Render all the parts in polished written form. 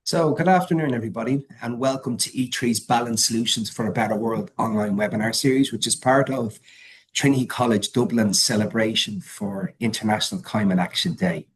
So, good afternoon, everybody, and welcome to E3's Balanced Solutions for a Better World online webinar series, which is part of Trinity College Dublin's celebration for International Climate Action Day.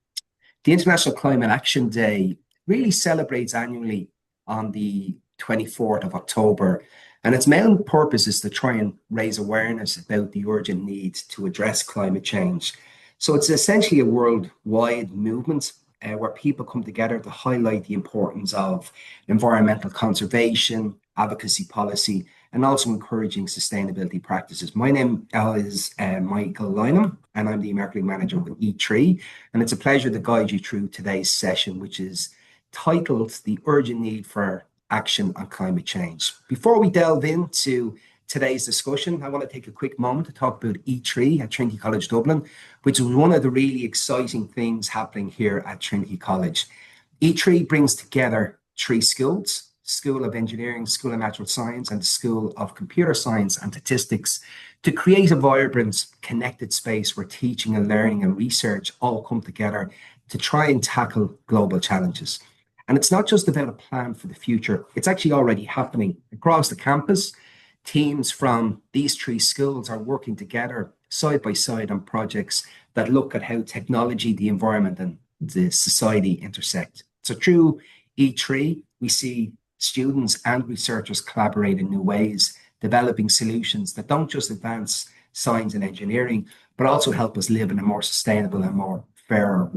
The International Climate Action Day really celebrates annually on the 24th of October, and its main purpose is to try and raise awareness about the urgent need to address climate change. So, it's essentially a worldwide movement where people come together to highlight the importance of environmental conservation, advocacy policy, and also encouraging sustainability practices. My name is Michael Lynham, and I'm the marketing manager with E3. And it's a pleasure to guide you through today's session, which is titled The Urgent Need for Action on Climate Change. Before we delve into today's discussion, I want to take a quick moment to talk about E3 at Trinity College Dublin, which is one of the really exciting things happening here at Trinity College. E3 brings together three schools: School of Engineering, School of Natural Science, and the School of Computer Science and Statistics, to create a vibrant, connected space where teaching and learning and research all come together to try and tackle global challenges. And it's not just about a plan for the future, it's actually already happening across the campus. Teams from these three schools are working together side by side on projects that look at how technology, the environment, and the society intersect. So through E3, we see students and researchers collaborate in new ways, developing solutions that don't just advance science and engineering, but also help us live in a more sustainable and more fair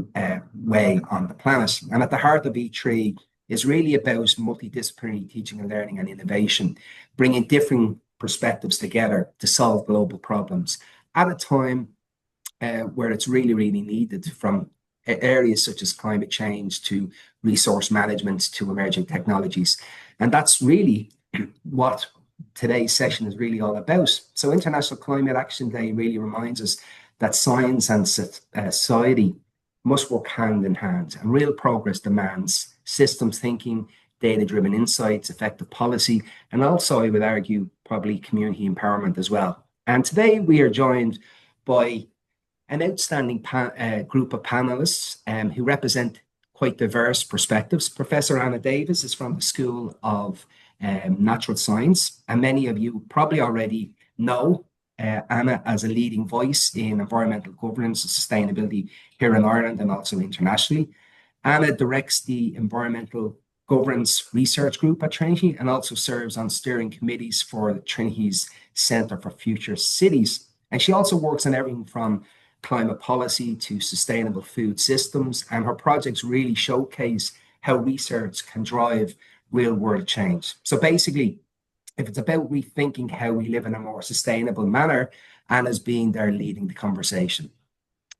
way on the planet. And at the heart of E3 is really about multidisciplinary teaching and learning and innovation, bringing different perspectives together to solve global problems at a time where it's really, really needed, from areas such as climate change to resource management to emerging technologies. And that's really what today's session is really all about. So International Climate Action Day really reminds us that science and society must work hand in hand, and real progress demands systems thinking, data-driven insights, effective policy, and also, I would argue, probably community empowerment as well. And today we are joined by an outstanding group of panelists who represent quite diverse perspectives. Professor Anna Davies is from the School of Natural Science, and many of you probably already know Anna as a leading voice in environmental governance and sustainability here in Ireland and also internationally. Anna directs the Environmental Governance Research Group at Trinity and also serves on steering committees for Trinity's Centre for Future Cities. And she also works on everything from climate policy to sustainable food systems. And her projects really showcase how research can drive real world change. So basically, if it's about rethinking how we live in a more sustainable manner, Anna's being there leading the conversation.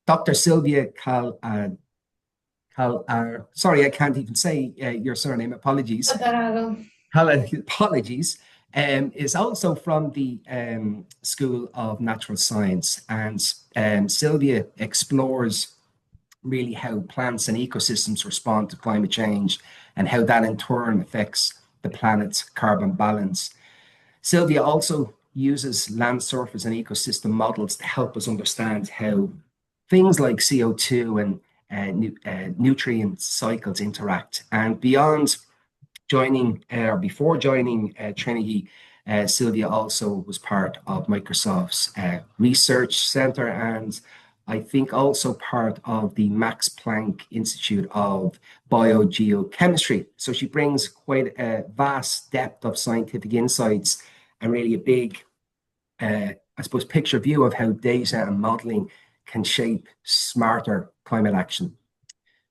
Dr. Silvia sorry, I can't even say your surname. Apologies. Caldararu. Apologies. Is also from the School of Natural Science, and Silvia explores really how plants and ecosystems respond to climate change and how that in turn affects the planet's carbon balance. Silvia also uses land surface and ecosystem models to help us understand how things like CO2 and nutrient cycles interact. And before joining Trinity, Silvia also was part of Microsoft's research center, and I think also part of the Max Planck Institute of Biogeochemistry. So she brings quite a vast depth of scientific insights and really a big, I suppose, picture view of how data and modeling can shape smarter climate action.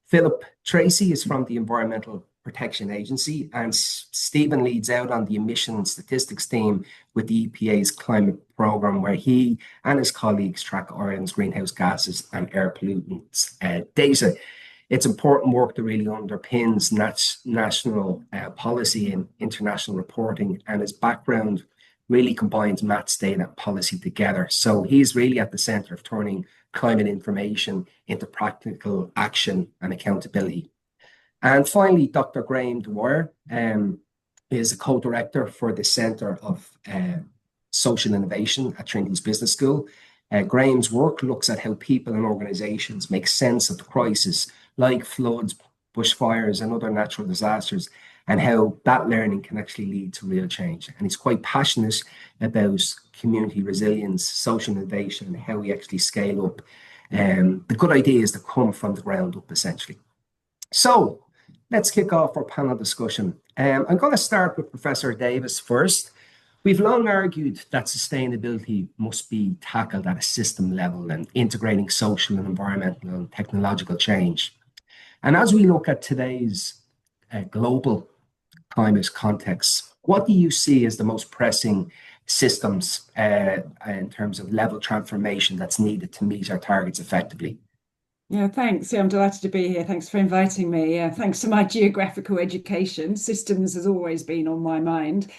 Philip Treacy is from the Environmental Protection Agency, and Stephen leads out on the emission statistics team with the EPA's climate program, where he and his colleagues track Ireland's greenhouse gases and air pollutants data. It's important work that really underpins national policy and international reporting, and his background really combines maths, data, and policy together. So he's really at the center of turning climate information into practical action and accountability. And finally, Dr. Dwyer is a co-director for the Centre of Social Innovation at Trinity's Business School. Graham's work looks at how people and organisations make sense of the crisis like floods, bushfires and other natural disasters, and how that learning can actually lead to real change. And he's quite passionate about community resilience, social innovation, and how we actually scale up the good ideas that come from the ground up, essentially. So let's kick off our panel discussion. I'm going to start with Professor Davies first. We've long argued that sustainability must be tackled at a system level and integrating social and environmental and technological change. And as we look at today's global climate context, what do you see as the most pressing systems in terms of level transformation that's needed to meet our targets effectively? Yeah, thanks. Yeah, I'm delighted to be here. Thanks for inviting me. Yeah, thanks to my geographical education, systems has always been on my mind.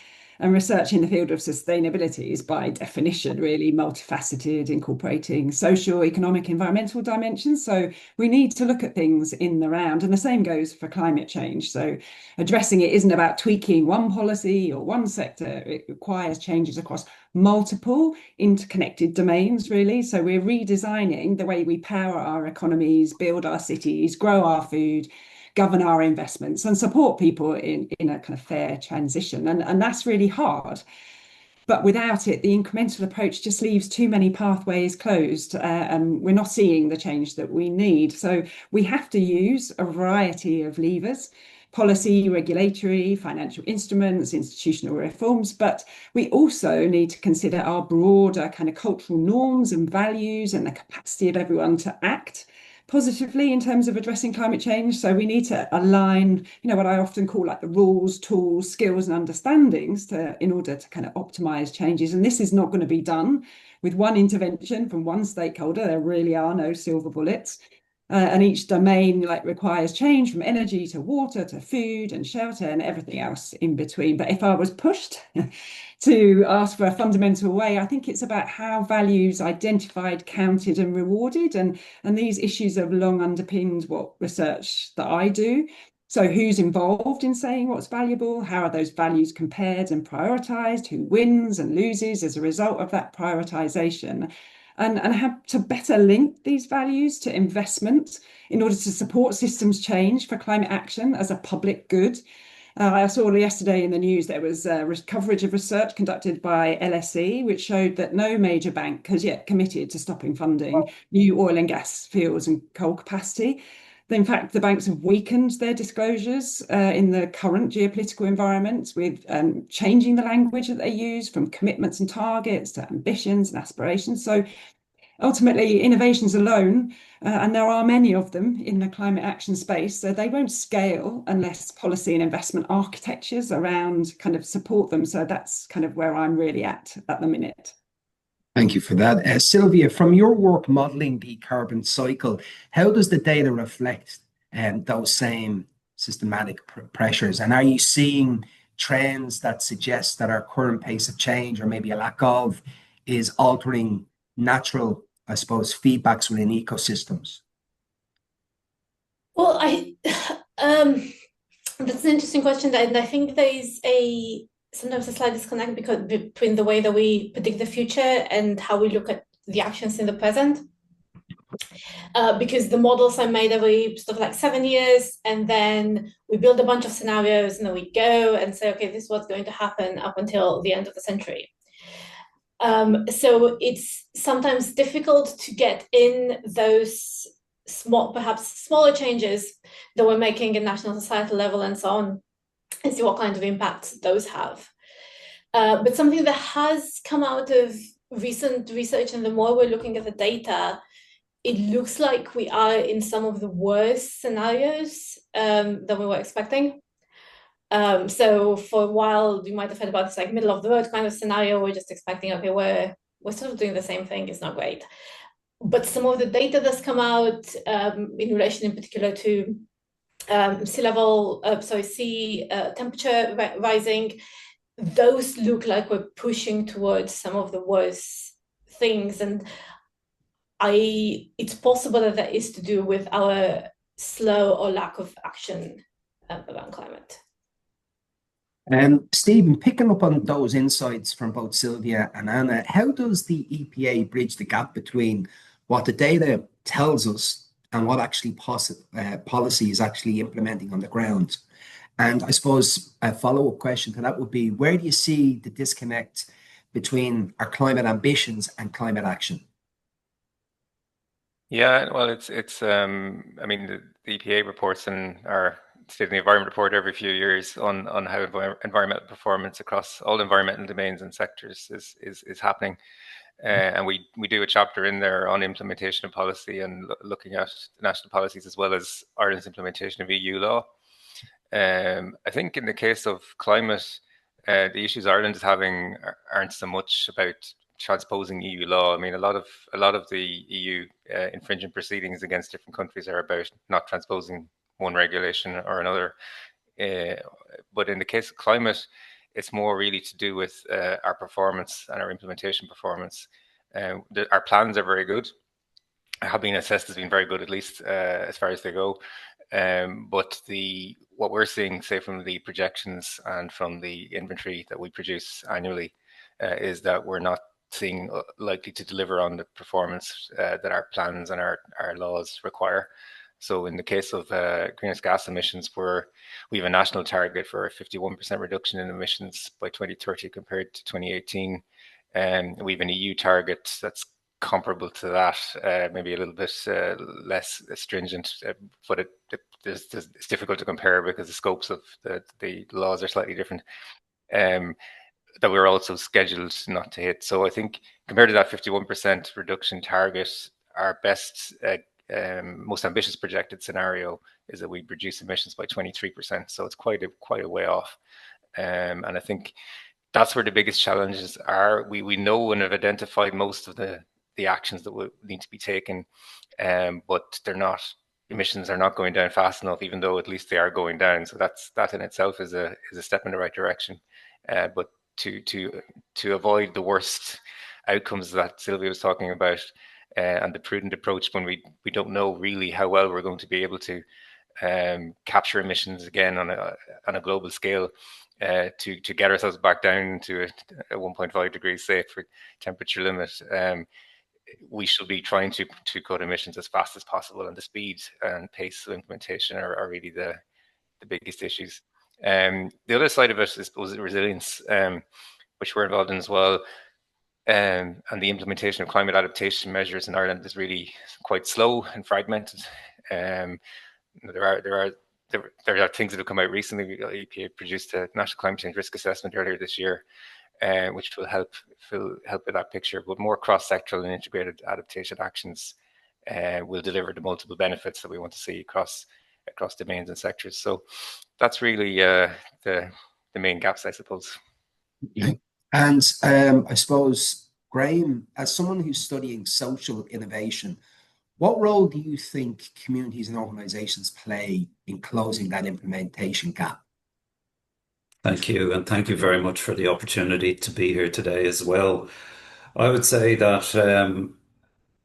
And research in the field of sustainability is by definition really multifaceted, incorporating social, economic, environmental dimensions. So we need to look at things in the round. And the same goes for climate change. So addressing it isn't about tweaking one policy or one sector. It requires changes across multiple interconnected domains, really. So we're redesigning the way we power our economies, build our cities, grow our food, govern our investments, and support people in a kind of fair transition. And that's really hard. But without it, the incremental approach just leaves too many pathways closed, and we're not seeing the change that we need. So we have to use a variety of levers: policy, regulatory, financial instruments, institutional reforms, but we also need to consider our broader kind of cultural norms and values and the capacity of everyone to act positively in terms of addressing climate change. So we need to align, what I often call like the rules, tools, skills, and understandings in order to kind of optimize changes. And this is not going to be done with one intervention from one stakeholder. There really are no silver bullets. And each domain requires change from energy to water to food and shelter and everything else in between. But if I was pushed to ask for a fundamental way, I think it's about how values identified, counted and rewarded. And these issues have long underpinned what research that I do. So who's involved in saying what's valuable? How are those values compared and prioritized? Who wins and loses as a result of that prioritization? And how to better link these values to investment in order to support systems change for climate action as a public good. I saw yesterday in the news there was coverage of research conducted by LSE, which showed that no major bank has yet committed to stopping funding new oil and gas fields and coal capacity. In fact, the banks have weakened their disclosures in the current geopolitical environment with changing the language that they use from commitments and targets to ambitions and aspirations. So ultimately, innovations alone, and there are many of them in the climate action space, so they won't scale unless policy and investment architectures around kind of support them. So that's kind of where I'm really at the minute. Thank you for that. Silvia, from your work modeling the carbon cycle, how does the data reflect those same systematic pressures? And are you seeing trends that suggest that our current pace of change, or maybe a lack of, is altering natural, I suppose, feedbacks within ecosystems? Well, that's an interesting question, and I think there is sometimes a slight disconnect between the way that we predict the future and how we look at the actions in the present. Because the models are made every sort of like 7 years, and then we build a bunch of scenarios, and then we go and say, okay, this is what's going to happen up until the end of the century. So it's sometimes difficult to get in those perhaps smaller changes that we're making at national societal level and so on, and see what kind of impact those have. But something that has come out of recent research, and the more we're looking at the data, it looks like we are in some of the worst scenarios than we were expecting. So for a while, you might have heard about this like middle of the road kind of scenario. We're just expecting, okay, we're sort of doing the same thing. It's not great. But some of the data that's come out in relation in particular to sea temperature rising, those look like we're pushing towards some of the worst things. And it's possible that is to do with our slow or lack of action around climate. Stephen, picking up on those insights from both Silvia and Anna, how does the EPA bridge the gap between what the data tells us and what actually policy is actually implementing on the ground. And I suppose a follow-up question to that would be, where do you see the disconnect between our climate ambitions and climate action? Yeah, well, I mean, the EPA reports in our State of the Environment report every few years on how environmental performance across all environmental domains and sectors is happening. And we do a chapter in there on implementation of policy and looking at national policies as well as Ireland's implementation of EU law. I think in the case of climate, the issues Ireland is having aren't so much about transposing EU law. I mean, a lot of the EU infringement proceedings against different countries are about not transposing one regulation or another. But in the case of climate, it's more really to do with our performance and our implementation performance. Our plans are very good, have been assessed as being very good, at least as far as they go. But what we're seeing, say, from the projections and from the inventory that we produce annually, is that we're not seeing likely to deliver on the performance that our plans and our laws require. So in the case of greenhouse gas emissions, we have a national target for a 51% reduction in emissions by 2030 compared to 2018. And we have an EU target that's comparable to that, maybe a little bit less stringent, but it's difficult to compare because the scopes of the laws are slightly different, that we're also scheduled not to hit. So I think compared to that 51% reduction target, our best, most ambitious projected scenario is that we reduce emissions by 23%. So it's quite a way off. And I think that's where the biggest challenges are. We know and have identified most of the actions that will need to be taken, but emissions are not going down fast enough, even though at least they are going down. So that in itself is a step in the right direction. But to avoid the worst outcomes that Silvia was talking about, and the prudent approach when we don't know really how well we're going to be able to capture emissions again on a global scale, to get ourselves back down to a 1.5 degrees safe for temperature limit. We should be trying to cut emissions as fast as possible, and the speed and pace of implementation are really the biggest issues. The other side of it is, suppose, resilience, which we're involved in as well. And the implementation of climate adaptation measures in Ireland is really quite slow and fragmented. There are things that have come out recently. EPA produced a National Climate Change Risk Assessment earlier this year, which will help with that picture. But more cross-sectoral and integrated adaptation actions will deliver the multiple benefits that we want to see across domains and sectors. So that's really the main gaps, I suppose. Okay. And I suppose, Graham, as someone who's studying social innovation, what role do you think communities and organizations play in closing that implementation gap? Thank you. And thank you very much for the opportunity to be here today as well. I would say that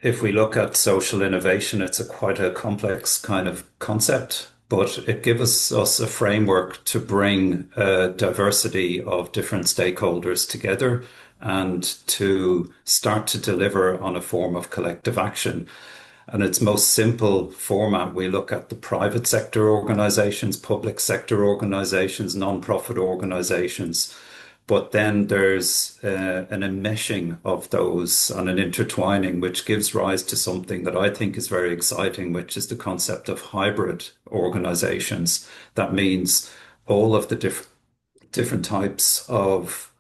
if we look at social innovation, it's quite a complex kind of concept, but it gives us a framework to bring a diversity of different stakeholders together and to start to deliver on a form of collective action. And its most simple format, we look at the private sector organizations, public sector organizations, non-profit organizations. But then there's an enmeshing of those and an intertwining, which gives rise to something that I think is very exciting, which is the concept of hybrid organizations. That means all of the different types of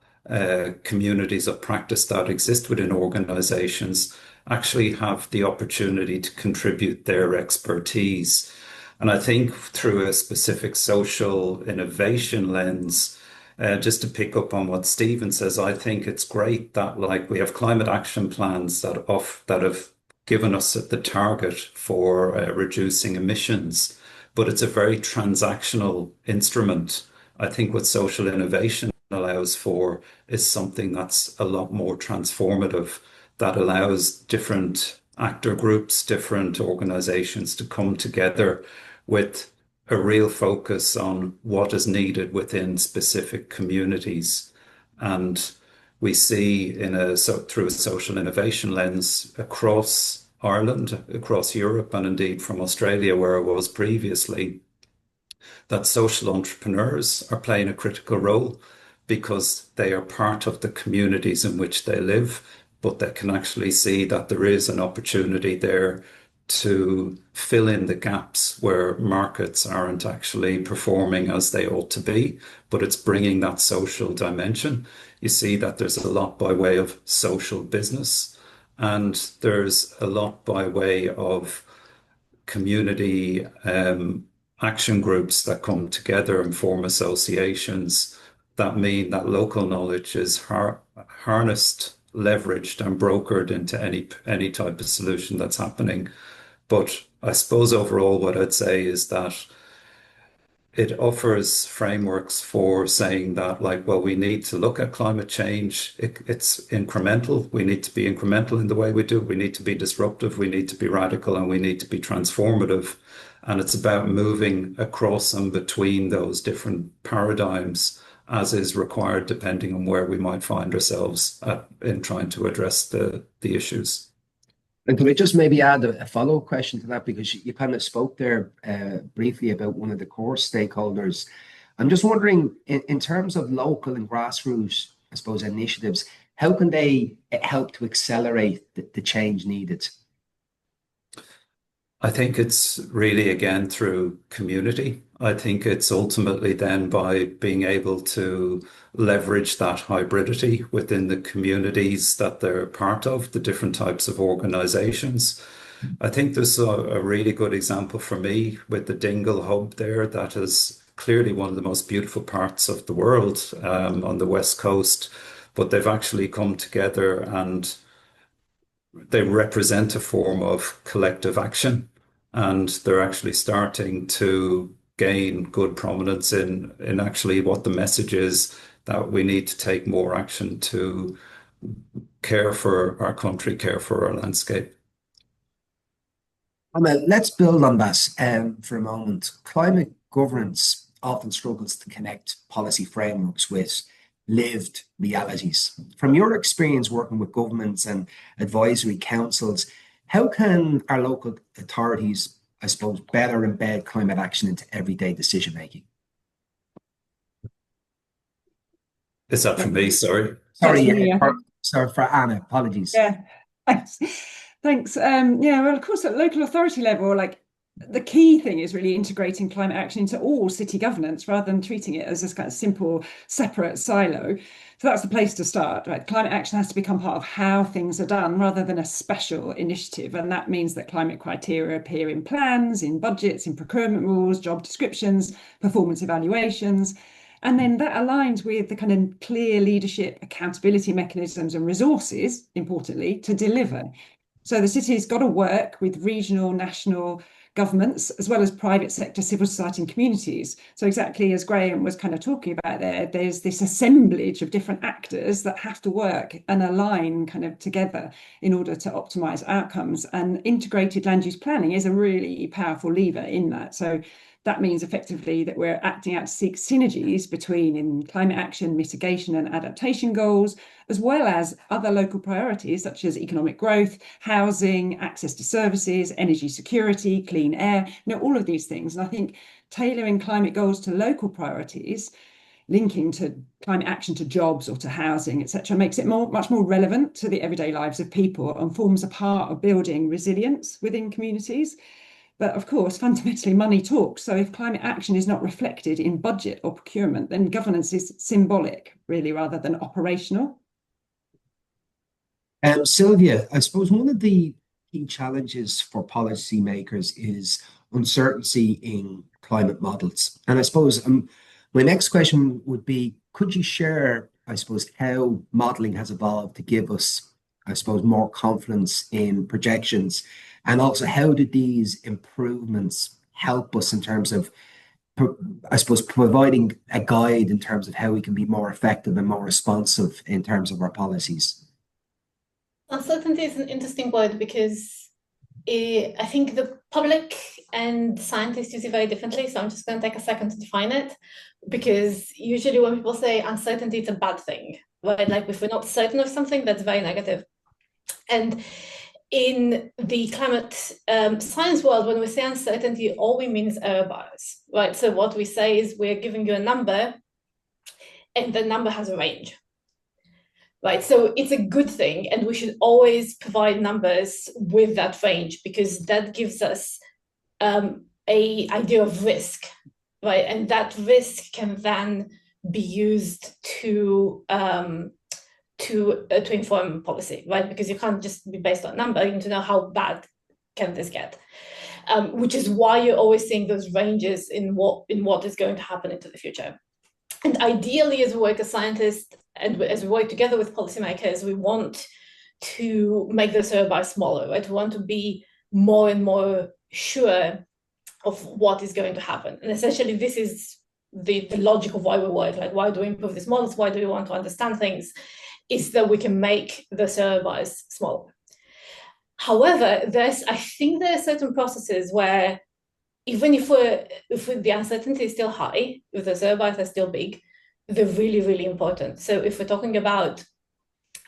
communities of practice that exist within organizations actually have the opportunity to contribute their expertise. And I think through a specific social innovation lens, just to pick up on what Stephen says, I think it's great that we have climate action plans that have given us the target for reducing emissions, but it's a very transactional instrument. I think what social innovation allows for is something that's a lot more transformative, that allows different actor groups, different organizations to come together with a real focus on what is needed within specific communities. And we see through a social innovation lens across Ireland, across Europe, and indeed from Australia, where I was previously, that social entrepreneurs are playing a critical role because they are part of the communities in which they live, but they can actually see that there is an opportunity there to fill in the gaps where markets aren't actually performing as they ought to be, but it's bringing that social dimension. You see that there's a lot by way of social business, and there's a lot by way of community action groups that come together and form associations that mean that local knowledge is harnessed, leveraged, and brokered into any type of solution that's happening. But I suppose overall, what I'd say is that it offers frameworks for saying that, like, well, we need to look at climate change. It's incremental. We need to be incremental in the way we do. We need to be disruptive. We need to be radical, and we need to be transformative. And it's about moving across and between those different paradigms as is required, depending on where we might find ourselves in trying to address the issues. And could I just maybe add a follow-up question to that, because you kind of spoke there briefly about one of the core stakeholders. I'm just wondering, in terms of local and grassroots, I suppose, initiatives, how can they help to accelerate the change needed? I think it's really, again, through community. I think it's ultimately then by being able to leverage that hybridity within the communities that they're part of, the different types of organizations. I think there's a really good example for me with the Dingle Hub there, that is clearly one of the most beautiful parts of the world on the West Coast, but they've actually come together and they represent a form of collective action, and they're actually starting to gain good prominence in actually what the message is, that we need to take more action to care for our country, care for our landscape. Let's build on that for a moment. Climate governance often struggles to connect policy frameworks with lived realities. From your experience working with governments and advisory councils, how can our local authorities, I suppose, better embed climate action into everyday decision making? Is that for me? Sorry. Sorry, sorry for Anna. Apologies. Yeah, thanks. Yeah, well, of course, at local authority level, like, the key thing is really integrating climate action into all city governance rather than treating it as this kind of simple, separate silo. So that's the place to start, right? Climate action has to become part of how things are done rather than a special initiative. And that means that climate criteria appear in plans, in budgets, in procurement rules, job descriptions, performance evaluations. And then that aligns with the kind of clear leadership, accountability mechanisms and resources, importantly, to deliver. So the city's got to work with regional, national governments, as well as private sector, civil society and communities. So exactly as Graham was kind of talking about there's this assemblage of different actors that have to work and align kind of together in order to optimize outcomes. And integrated land use planning is a really powerful lever in that. So that means effectively that we're acting out to seek synergies between in climate action, mitigation and adaptation goals, as well as other local priorities such as economic growth, housing, access to services, energy security, clean air, all of these things. And I think tailoring climate goals to local priorities, linking to climate action to jobs or to housing, etc., makes it much more relevant to the everyday lives of people and forms a part of building resilience within communities. But of course, fundamentally, money talks. So if climate action is not reflected in budget or procurement, then governance is symbolic, really, rather than operational. Silvia, I suppose one of the key challenges for policymakers is uncertainty in climate models. And I suppose my next question would be, could you share, I suppose, how modeling has evolved to give us, I suppose, more confidence in projections? And also, how do these improvements help us in terms of, I suppose, providing a guide in terms of how we can be more effective and more responsive in terms of our policies? Uncertainty is an interesting word because I think the public and scientists use it very differently. So I'm just going to take a second to define it, because usually when people say uncertainty, it's a bad thing, right? Like if we're not certain of something, that's very negative. And in the climate science world, when we say uncertainty, all we mean is error bias, right? So what we say is we're giving you a number, and the number has a range, right? So it's a good thing, and we should always provide numbers with that range, because that gives us a idea of risk, right? And that risk can then be used to inform policy, right? Because you can't just be based on number, you need to know how bad can this get, which is why you're always seeing those ranges in what is going to happen into the future. And ideally, as we work as scientists and as we work together with policymakers, we want to make those error bars smaller, right? We want to be more and more sure of what is going to happen. And essentially, this is the logic of why we work. Like, why do we improve these models? Why do we want to understand things? Is that we can make the error bars smaller. However, I think there are certain processes where even if the uncertainty is still high, if the error bars are still big, they're really, really important. So if we're talking about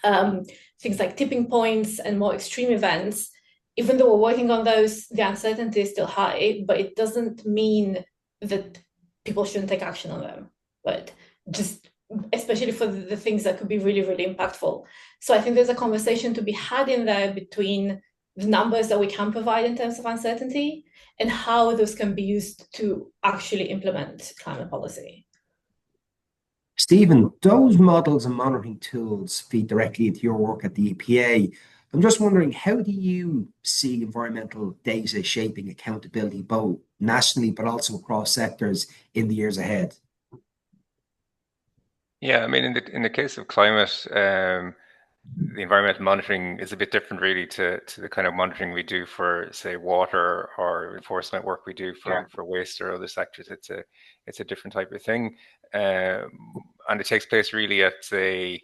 things like tipping points and more extreme events, even though we're working on those, the uncertainty is still high, but it doesn't mean that people shouldn't take action on them, right? Just especially for the things that could be really, really impactful. So I think there's a conversation to be had in there between the numbers that we can provide in terms of uncertainty and how those can be used to actually implement climate policy. Stephen, those models and monitoring tools feed directly into your work at the EPA. I'm just wondering, how do you see environmental data shaping accountability both nationally but also across sectors in the years ahead? Yeah, I mean, in the case of climate, the environmental monitoring is a bit different, really, to the kind of monitoring we do for, say, water, or enforcement work we do for waste or other sectors. It's a different type of thing, and it takes place really at the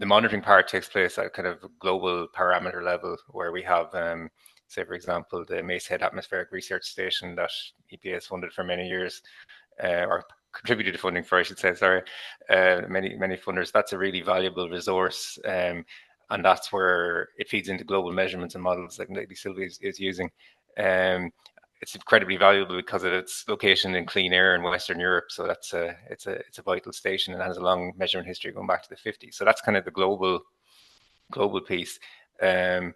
monitoring part takes place at kind of global parameter level, where we have, say, for example, the Mace Head Atmospheric Research Station that EPA has funded for many years, or contributed to funding for, I should say, sorry, many funders. That's a really valuable resource, and that's where it feeds into global measurements and models like Silvia is using. It's incredibly valuable because of its location in clean air in Western Europe. So it's a vital station and has a long measurement history going back to the 50s. So that's kind of the global piece. Then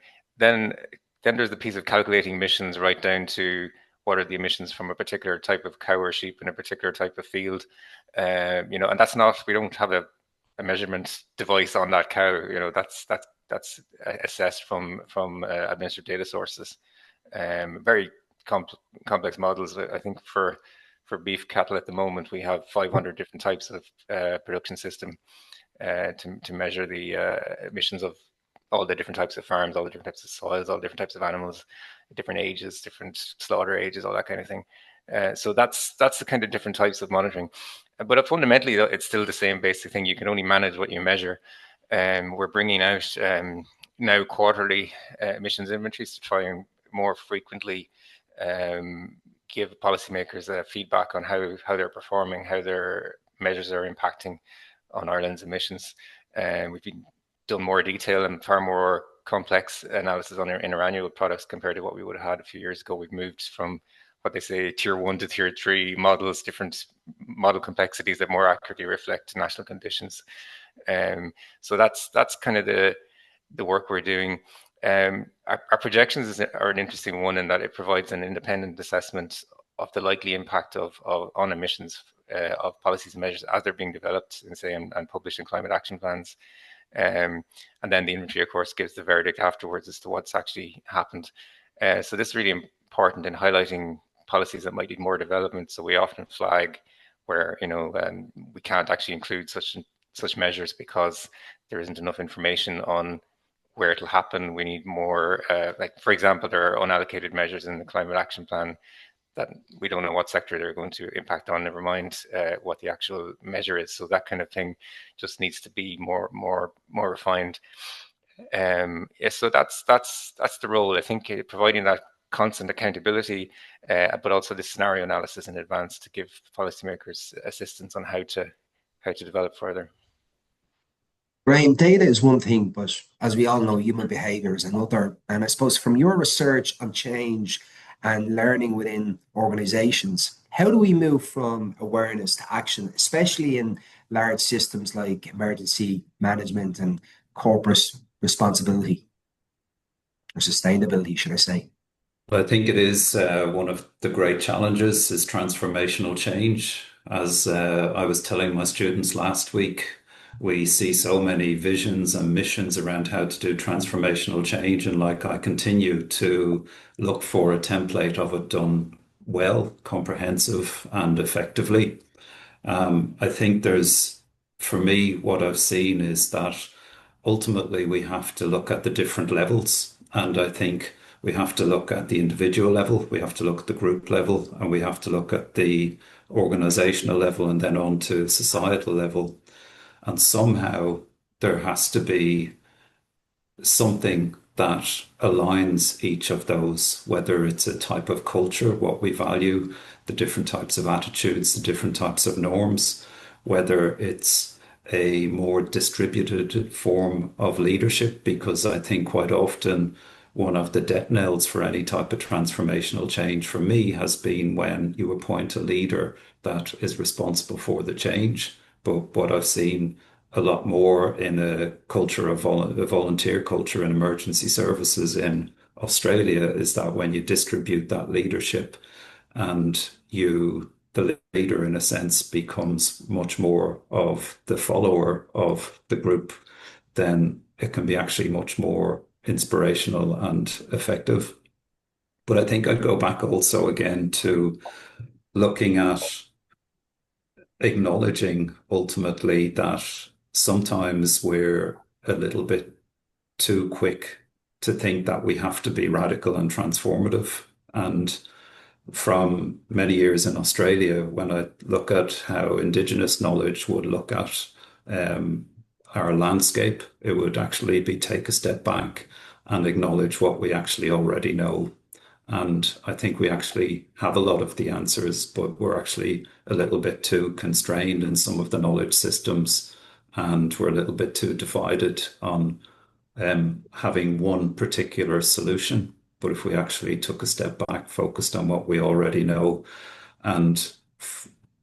there's the piece of calculating emissions right down to what are the emissions from a particular type of cow or sheep in a particular type of field, and that's not, we don't have a measurement device on that cow. That's assessed from administered data sources. Very complex models. I think for beef cattle at the moment, we have 500 different types of production system to measure the emissions of all the different types of farms, all the different types of soils, all the different types of animals, different ages, different slaughter ages, all that kind of thing. So that's the kind of different types of monitoring. But fundamentally, though, it's still the same basic thing. You can only manage what you measure. We're bringing out now quarterly emissions inventories to try and more frequently give policymakers feedback on how they're performing, how their measures are impacting on Ireland's emissions. We've been done more detail and far more complex analysis on in our annual products compared to what we would have had a few years ago. We've moved from what they say tier 1 to tier 3 models, different model complexities that more accurately reflect national conditions. So that's kind of the work we're doing. Our projections are an interesting one in that it provides an independent assessment of the likely impact on emissions of policies and measures as they're being developed and published in climate action plans. And then the inventory, of course, gives the verdict afterwards as to what's actually happened. So this is really important in highlighting policies that might need more development. So we often flag where we can't actually include such measures because there isn't enough information on where it'll happen. We need more, like, for example, there are unallocated measures in the climate action plan that we don't know what sector they're going to impact on, never mind what the actual measure is. So that kind of thing just needs to be more refined. So that's the role, I think, providing that constant accountability, but also the scenario analysis in advance to give policymakers assistance on how to develop further. Graham, data is one thing, but as we all know, human behavior is another. And I suppose from your research on change and learning within organizations, how do we move from awareness to action, especially in large systems like emergency management and corporate responsibility or sustainability, should I say? I think it is one of the great challenges is transformational change. As I was telling my students last week, we see so many visions and missions around how to do transformational change, and like I continue to look for a template of it done well, comprehensive, and effectively. I think for me, what I've seen is that ultimately we have to look at the different levels. And I think we have to look at the individual level, we have to look at the group level, and we have to look at the organizational level and then on to societal level. And somehow there has to be something that aligns each of those, whether it's a type of culture, what we value, the different types of attitudes, the different types of norms, whether it's a more distributed form of leadership, because I think quite often one of the death knells for any type of transformational change for me has been when you appoint a leader that is responsible for the change. But what I've seen a lot more in a culture of a volunteer culture in emergency services in Australia is that when you distribute that leadership and the leader in a sense becomes much more of the follower of the group, then it can be actually much more inspirational and effective. But I think I'd go back also again to looking at acknowledging ultimately that sometimes we're a little bit too quick to think that we have to be radical and transformative. And from many years in Australia, when I look at how Indigenous knowledge would look at our landscape, it would actually be take a step back and acknowledge what we actually already know. And I think we actually have a lot of the answers, but we're actually a little bit too constrained in some of the knowledge systems, and we're a little bit too divided on having one particular solution. But if we actually took a step back, focused on what we already know, and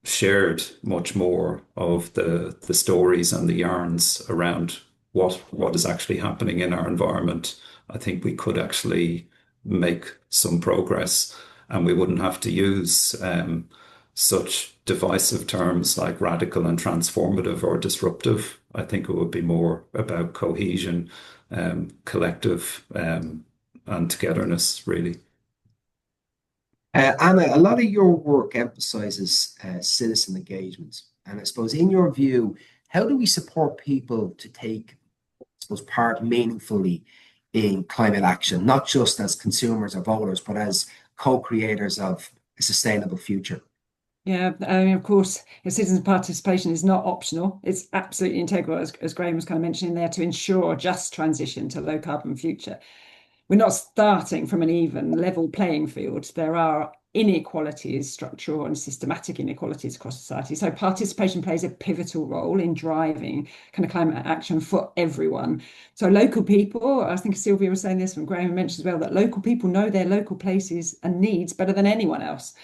shared much more of the stories and the yarns around what is actually happening in our environment, I think we could actually make some progress, and we wouldn't have to use such divisive terms like radical and transformative or disruptive. I think it would be more about cohesion, collective, and togetherness, really. Anna, a lot of your work emphasizes citizen engagement. And I suppose, in your view, how do we support people to take, I suppose, part meaningfully in climate action, not just as consumers or voters, but as co-creators of a sustainable future? Yeah, I mean, of course, citizen participation is not optional. It's absolutely integral, as Graham was kind of mentioning there, to ensure a just transition to low carbon future. We're not starting from an even level playing field. There are inequalities, structural and systematic inequalities across society. So participation plays a pivotal role in driving kind of climate action for everyone. So local people, I think Silvia was saying this, and Graham mentioned as well, that local people know their local places and needs better than anyone else.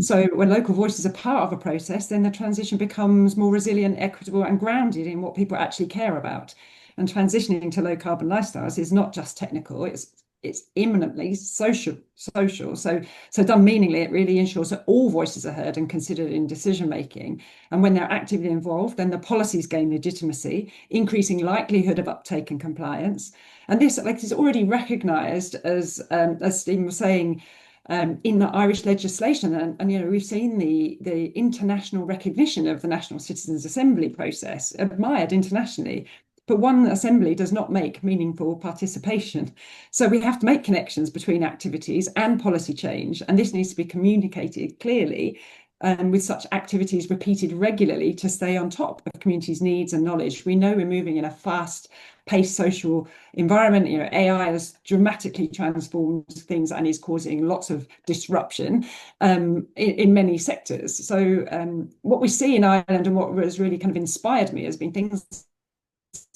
So when local voices are part of a process, then the transition becomes more resilient, equitable, and grounded in what people actually care about. And transitioning to low carbon lifestyles is not just technical, it's imminently social. So done meaningly, it really ensures that all voices are heard and considered in decision making. And when they're actively involved, then the policies gain legitimacy, increasing likelihood of uptake and compliance. And this, like, is already recognised as Stephen was saying, in the Irish legislation, and you know, we've seen the international recognition of the National Citizens Assembly process admired internationally. But one assembly does not make meaningful participation. So we have to make connections between activities and policy change, and this needs to be communicated clearly, with such activities repeated regularly to stay on top of communities' needs and knowledge. We know we're moving in a fast-paced social environment. You know, AI has dramatically transformed things and is causing lots of disruption in many sectors. So what we see in Ireland, and what has really kind of inspired me, has been things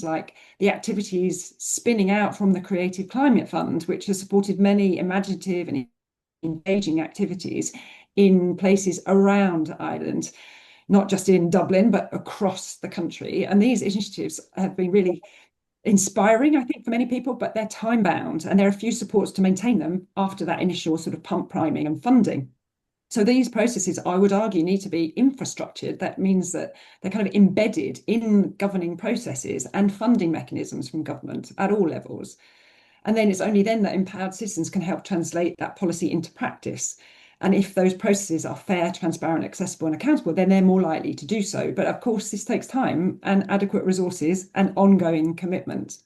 like the activities spinning out from the Creative Climate Fund, which has supported many imaginative and engaging activities in places around Ireland, not just in Dublin, but across the country. And these initiatives have been really inspiring, I think, for many people, but they're time bound, and there are few supports to maintain them after that initial sort of pump priming and funding. So these processes, I would argue, need to be infrastructured. That means that they're kind of embedded in governing processes and funding mechanisms from government at all levels. And then it's only then that empowered citizens can help translate that policy into practice. And if those processes are fair, transparent, accessible, and accountable, then they're more likely to do so. But of course, this takes time and adequate resources and ongoing commitment.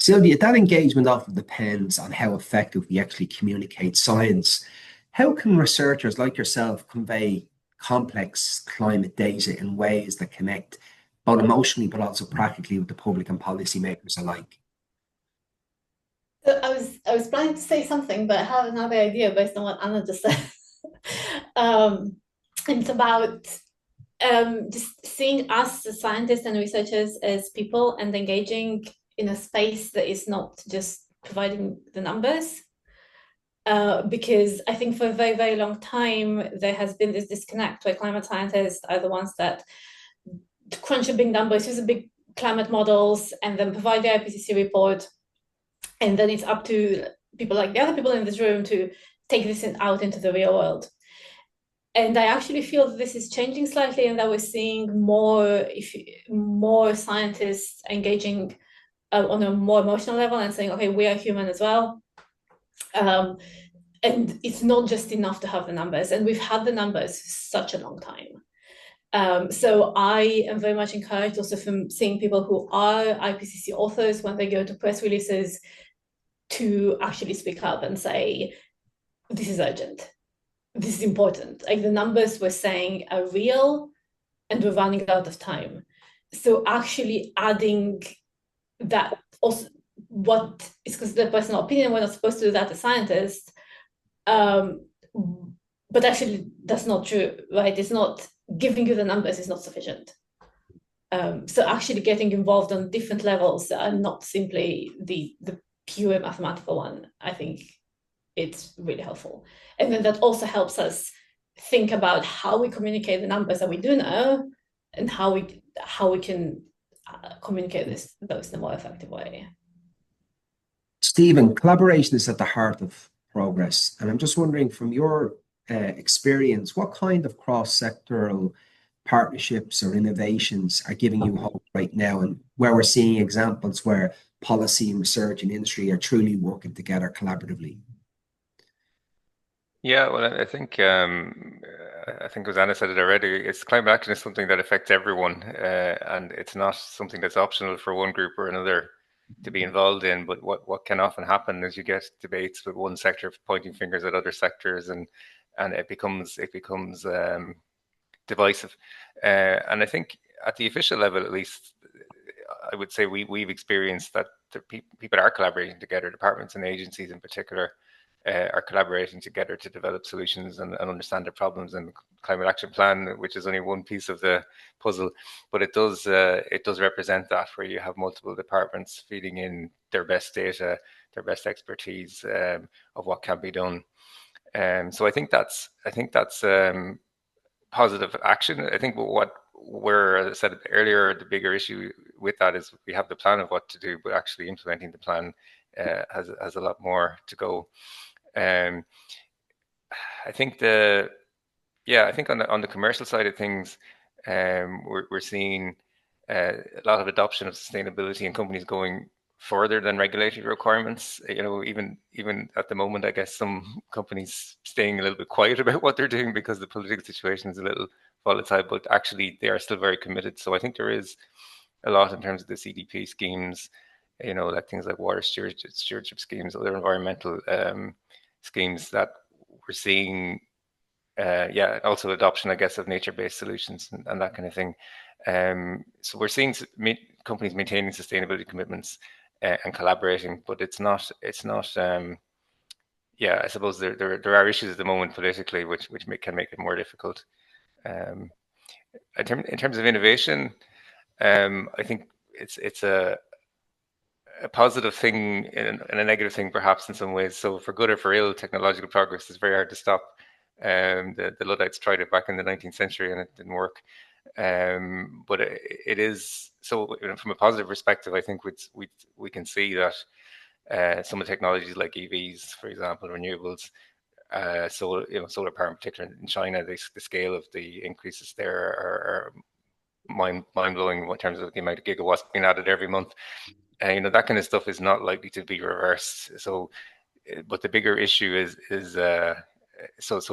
Silvia, that engagement often depends on how effective we actually communicate science. How can researchers like yourself convey complex climate data in ways that connect both emotionally but also practically with the public and policymakers alike? So I was planning to say something, but I have another idea based on what Anna just said. It's about just seeing us as scientists and researchers as people and engaging in a space that is not just providing the numbers. Because I think for a very, very long time, there has been this disconnect where climate scientists are the ones that crunch the big numbers, use the big climate models, and then provide the IPCC report. And then it's up to people like the other people in this room to take this out into the real world. And I actually feel that this is changing slightly, and that we're seeing more scientists engaging on a more emotional level and saying, okay, we are human as well. And it's not just enough to have the numbers, and we've had the numbers for such a long time. So I am very much encouraged also from seeing people who are IPCC authors when they go to press releases to actually speak up and say, this is urgent, this is important. Like the numbers we're saying are real and we're running out of time. So actually adding that also, what is considered personal opinion, we're not supposed to do that as scientists, but actually that's not true, right? It's not, giving you the numbers is not sufficient. So actually getting involved on different levels that are not simply the pure mathematical one, I think it's really helpful. And then that also helps us think about how we communicate the numbers that we do know and how we can communicate those in a more effective way. Stephen, collaboration is at the heart of progress. And I'm just wondering, from your experience, what kind of cross-sectoral partnerships or innovations are giving you hope right now, and where we're seeing examples where policy and research and industry are truly working together collaboratively? Yeah, well, I think Rosanna said it already. It's climate action is something that affects everyone, and it's not something that's optional for one group or another to be involved in. But what can often happen is you get debates with one sector pointing fingers at other sectors, and it becomes divisive. And I think at the official level, at least, I would say we've experienced that people are collaborating together, departments and agencies in particular. Are collaborating together to develop solutions and understand their problems. And climate action plan, which is only one piece of the puzzle, but it does represent that, where you have multiple departments feeding in their best data, their best expertise of what can be done. So I think that's positive action. I think as I said earlier, the bigger issue with that is we have the plan of what to do, but actually implementing the plan has a lot more to go. I think on the commercial side of things, we're seeing a lot of adoption of sustainability and companies going further than regulatory requirements. Even at the moment, I guess some companies staying a little bit quiet about what they're doing because the political situation is a little volatile, but actually they are still very committed. So I think there is a lot in terms of the CDP schemes, like things like water stewardship schemes, other environmental schemes that we're seeing, also adoption, I guess, of nature-based solutions and that kind of thing. So we're seeing companies maintaining sustainability commitments and collaborating, but it's not. I suppose there are issues at the moment politically which can make it more difficult. In terms of innovation, I think it's a positive thing and a negative thing perhaps in some ways. So for good or for ill, technological progress is very hard to stop. The Luddites tried it back in the 19th century and it didn't work. But it is so, from a positive perspective, I think we can see that some of the technologies like EVs, for example, renewables, solar power in particular in China, the scale of the increases there are mind blowing in terms of the amount of gigawatts being added every month. That kind of stuff is not likely to be reversed. So, but the bigger issue is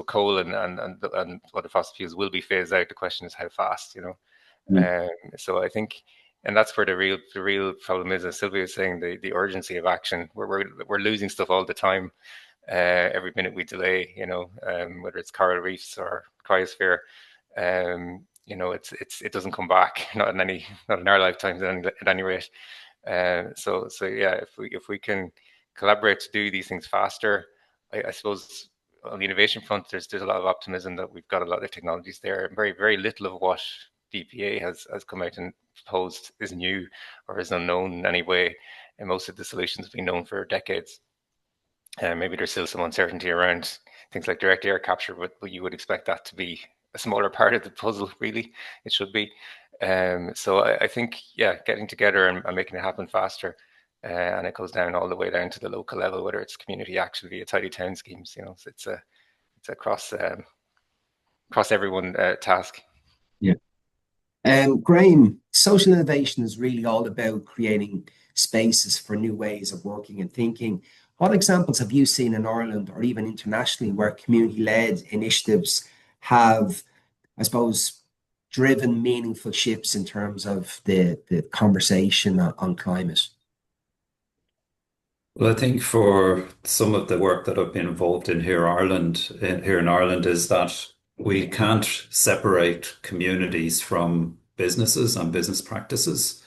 coal and other fossil fuels will be phased out. The question is how fast. So I think, and that's where the real problem is. As Silvia was saying, the urgency of action. We're losing stuff all the time. Every minute we delay, whether it's coral reefs or cryosphere, it doesn't come back. Not in our lifetimes at any rate. So yeah, if we can collaborate to do these things faster, I suppose on the innovation front, there's a lot of optimism that we've got a lot of technologies there. Very, very little of what the EPA has come out and proposed is new or is unknown in any way, and most of the solutions have been known for decades. Maybe there's still some uncertainty around things like direct air capture, but you would expect that to be a smaller part of the puzzle, really. It should be. So I think, yeah, getting together and making it happen faster, and it goes down all the way down to the local level, whether it's community action via tidy town schemes. So it's a cross everyone task. Yeah. Graham, social innovation is really all about creating spaces for new ways of working and thinking. What examples have you seen in Ireland or even internationally where community-led initiatives have, I suppose, driven meaningful shifts in terms of the conversation on climate? Well, I think for some of the work that I've been involved in here in Ireland is that we can't separate communities from businesses and business practices.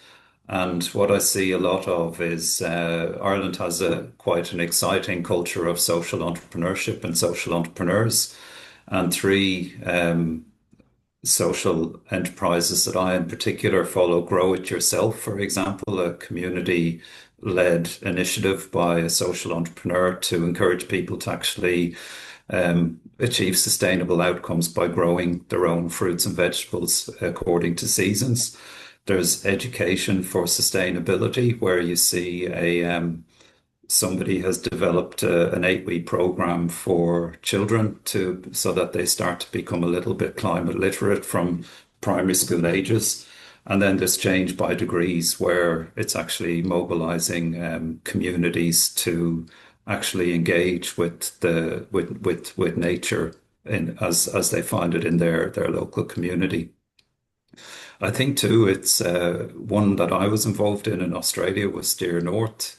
And what I see a lot of is Ireland has quite an exciting culture of social entrepreneurship and social entrepreneurs. And three social enterprises that I in particular follow: Grow It Yourself, for example, a community-led initiative by a social entrepreneur to encourage people to actually achieve sustainable outcomes by growing their own fruits and vegetables according to seasons. There's Education for Sustainability, where you see somebody has developed an 8-week program for children so that they start to become a little bit climate literate from primary school ages. And then there's Change by Degrees, where it's actually mobilizing communities to actually engage with nature as they find it in their local community. I think too, it's one that I was involved in Australia was Steer North.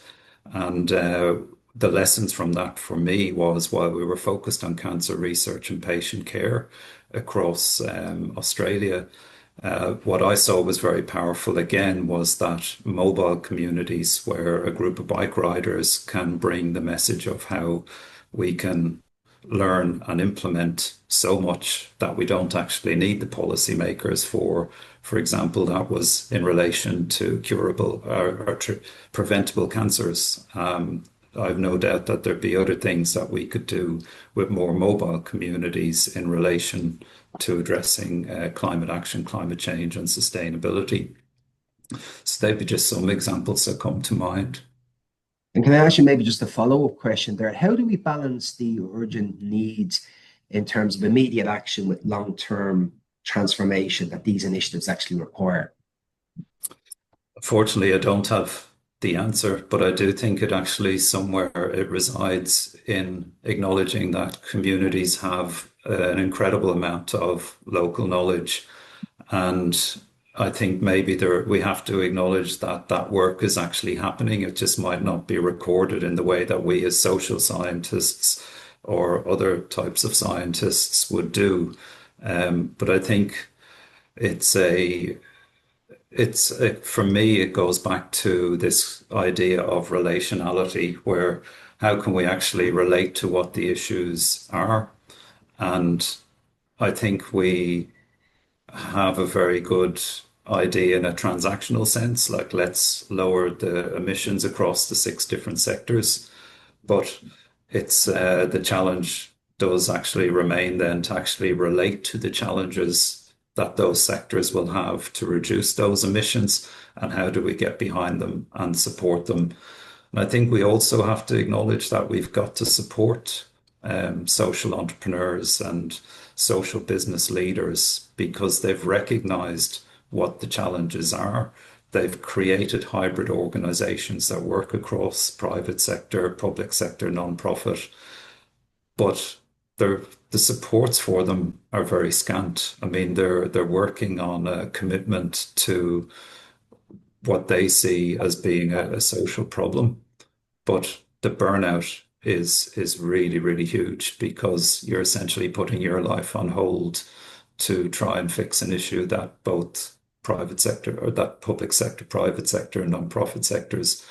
And the lessons from that for me was, while we were focused on cancer research and patient care across Australia, what I saw was very powerful again was that mobile communities where a group of bike riders can bring the message of how we can learn and implement so much that we don't actually need the policymakers for. For example, that was in relation to curable or preventable cancers. I've no doubt that there'd be other things that we could do with more mobile communities in relation to addressing climate action, climate change, and sustainability. So they'd be just some examples that come to mind. And can I ask you maybe just a follow-up question there? How do we balance the urgent needs in terms of immediate action with long-term transformation that these initiatives actually require? Fortunately, I don't have the answer, but I do think it actually somewhere it resides in acknowledging that communities have an incredible amount of local knowledge. And I think maybe we have to acknowledge that work is actually happening. It just might not be recorded in the way that we as social scientists or other types of scientists would do. But I think for me, it goes back to this idea of relationality, where how can we actually relate to what the issues are? And I think we have a very good idea in a transactional sense, like let's lower the emissions across the 6 different sectors. But it's the challenge does actually remain then to actually relate to the challenges that those sectors will have to reduce those emissions, and how do we get behind them and support them. And I think we also have to acknowledge that we've got to support social entrepreneurs and social business leaders, because they've recognized what the challenges are. They've created hybrid organizations that work across private sector, public sector, non-profit, but the supports for them are very scant. I mean, they're working on a commitment to what they see as being a social problem, but the burnout is really, really huge, because you're essentially putting your life on hold to try and fix an issue that both private sector, or that public sector, private sector, and non-profit sectors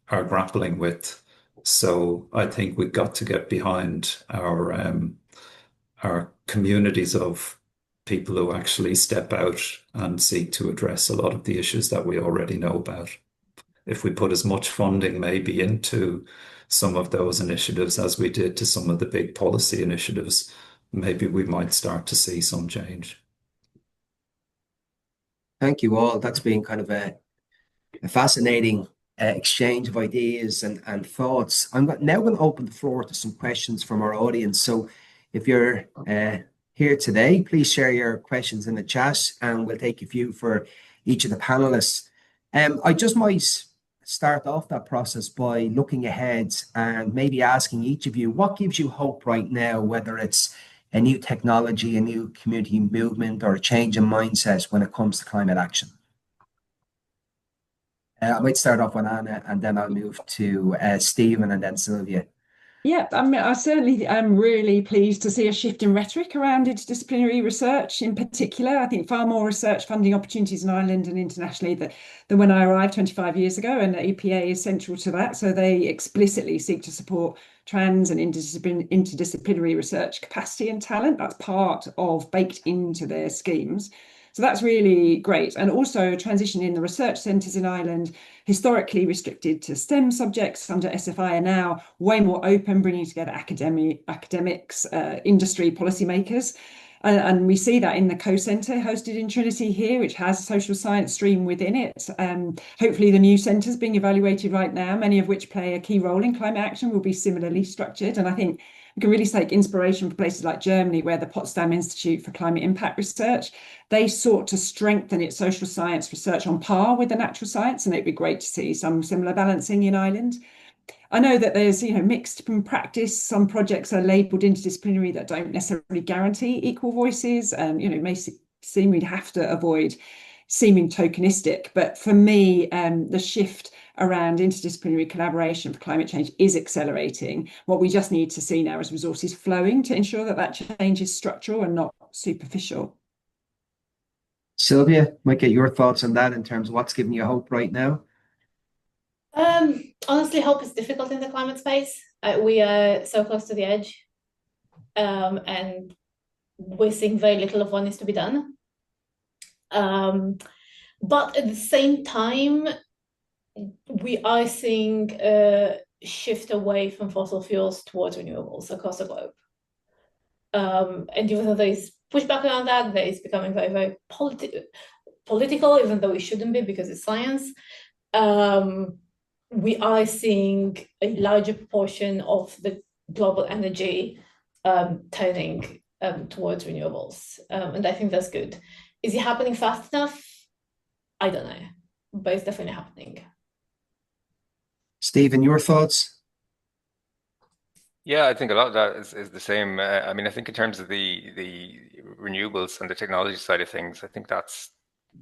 are grappling with. So I think we've got to get behind our communities of people who actually step out and seek to address a lot of the issues that we already know about. If we put as much funding maybe into some of those initiatives as we did to some of the big policy initiatives, maybe we might start to see some change. Thank you all. That's been kind of a fascinating exchange of ideas and thoughts. I'm now going to open the floor to some questions from our audience. So if you're here today, please share your questions in the chat, and we'll take a few for each of the panelists. I just might start off that process by looking ahead and maybe asking each of you, what gives you hope right now, whether it's a new technology, a new community movement, or a change in mindset when it comes to climate action? I might start off with Anna, and then I'll move to Stephen, and then Silvia. Yeah, I mean, I certainly am really pleased to see a shift in rhetoric around interdisciplinary research in particular. I think far more research funding opportunities in Ireland and internationally than when I arrived 25 years ago, and the EPA is central to that. So they explicitly seek to support trans and interdisciplinary research capacity and talent. That's part of baked into their schemes. So that's really great. And also transition in the research centres in Ireland, historically restricted to STEM subjects under SFI, are now way more open, bringing together academics, industry, policymakers. And we see that in the co-centre hosted in Trinity here, which has a social science stream within it. Hopefully the new centres being evaluated right now, many of which play a key role in climate action, will be similarly structured. And I think we can really take inspiration from places like Germany, where the Potsdam Institute for Climate Impact Research, they sought to strengthen its social science research on par with the natural science, and it'd be great to see some similar balancing in Ireland. I know that there's mixed practice. Some projects are labelled interdisciplinary that don't necessarily guarantee equal voices, and may seem we'd have to avoid seeming tokenistic. But for me, the shift around interdisciplinary collaboration for climate change is accelerating. What we just need to see now is resources flowing to ensure that that change is structural and not superficial. Silvia, might get your thoughts on that in terms of what's giving you hope right now. Honestly, hope is difficult in the climate space. We are so close to the edge, and we're seeing very little of what needs to be done. But at the same time, we are seeing a shift away from fossil fuels towards renewables across the globe. And even though there is pushback around that, that is becoming very, very political, even though it shouldn't be because it's science. We are seeing a larger proportion of the global energy turning towards renewables. And I think that's good. Is it happening fast enough? I don't know, but it's definitely happening. Stephen, your thoughts? Yeah, I think a lot of that is the same. I mean, I think in terms of the renewables and the technology side of things, I think that's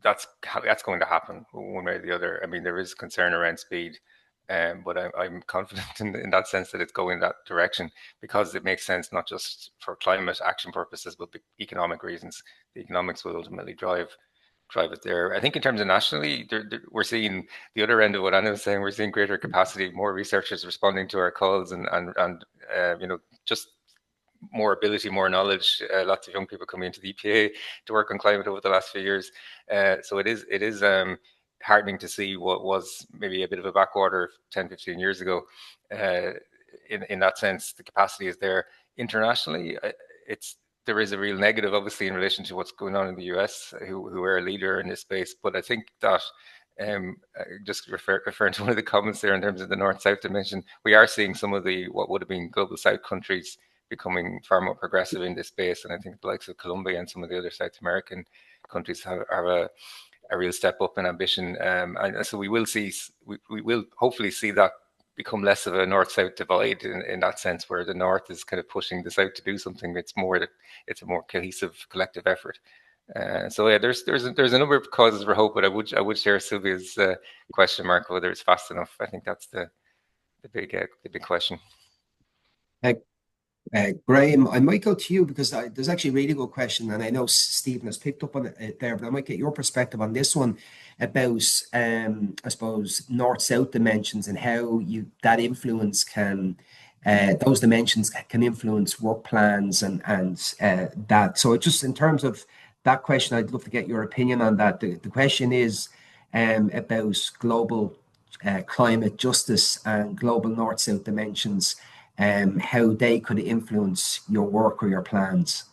going to happen one way or the other. I mean, there is concern around speed, but I'm confident in that sense that it's going that direction, because it makes sense not just for climate action purposes, but economic reasons. The economics will ultimately drive it there. I think in terms of nationally, we're seeing the other end of what Anna was saying. We're seeing greater capacity, more researchers responding to our calls, and just more ability, more knowledge. Lots of young people coming into the EPA to work on climate over the last few years. So it is heartening to see what was maybe a bit of a backwater 10, 15 years ago. In that sense, the capacity is there. Internationally, there is a real negative, obviously, in relation to what's going on in the US, who are a leader in this space. But I think that just referring to one of the comments there in terms of the North-South dimension, we are seeing some of what would have been Global South countries becoming far more progressive in this space. And I think the likes of Colombia and some of the other South American countries have a real step up in ambition. And so we will hopefully see that become less of a North-South divide in that sense, where the North is kind of pushing the South to do something. It's a more cohesive collective effort. So yeah, there's a number of causes for hope, but I would share Silvia's question mark whether it's fast enough. I think that's the big question. Graham, I might go to you because there's actually a really good question, and I know Stephen has picked up on it there, but I might get your perspective on this one about, I suppose, North-South dimensions and how that influence those dimensions can influence work plans and that. So just in terms of that question, I'd love to get your opinion on that. The question is about global climate justice and global North-South dimensions, how they could influence your work or your plans.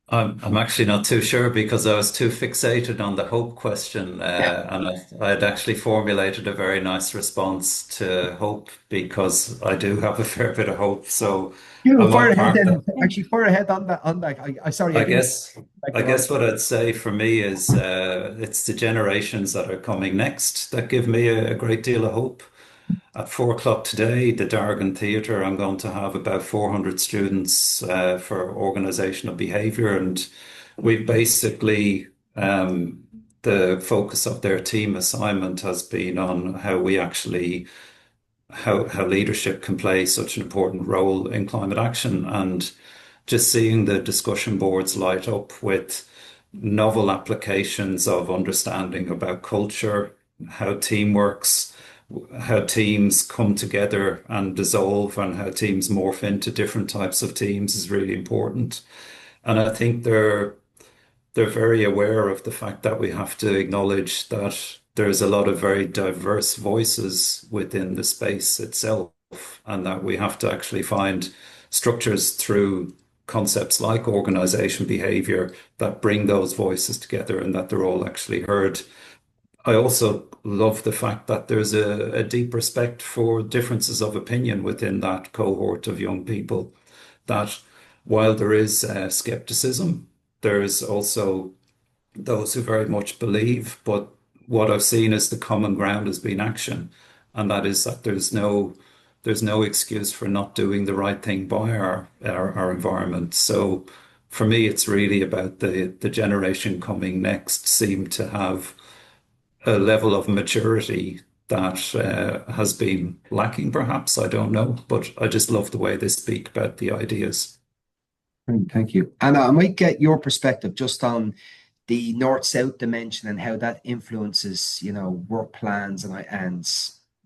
I'm actually not too sure because I was too fixated on the hope question, and I had actually formulated a very nice response to hope because I do have a fair bit of hope. So far ahead on that. I guess what I'd say for me is it's the generations that are coming next that give me a great deal of hope. At 4 o'clock today, the Dargan Theatre, I'm going to have about 400 students for organizational behavior. And we basically, the focus of their team assignment has been on how leadership can play such an important role in climate action. And just seeing the discussion boards light up with novel applications of understanding about culture, how team works, how teams come together and dissolve, and how teams morph into different types of teams is really important. And I think they're very aware of the fact that we have to acknowledge that there's a lot of very diverse voices within the space itself, and that we have to actually find structures through concepts like organization behavior that bring those voices together and that they're all actually heard. I also love the fact that there's a deep respect for differences of opinion within that cohort of young people, that while there is skepticism, there's also those who very much believe, but what I've seen is the common ground has been action, and that is that there's no excuse for not doing the right thing by our environment. So for me, it's really about the generation coming next seem to have a level of maturity that has been lacking, perhaps. I don't know, but I just love the way they speak about the ideas. Thank you. And I might get your perspective just on the North-South dimension and how that influences, work plans and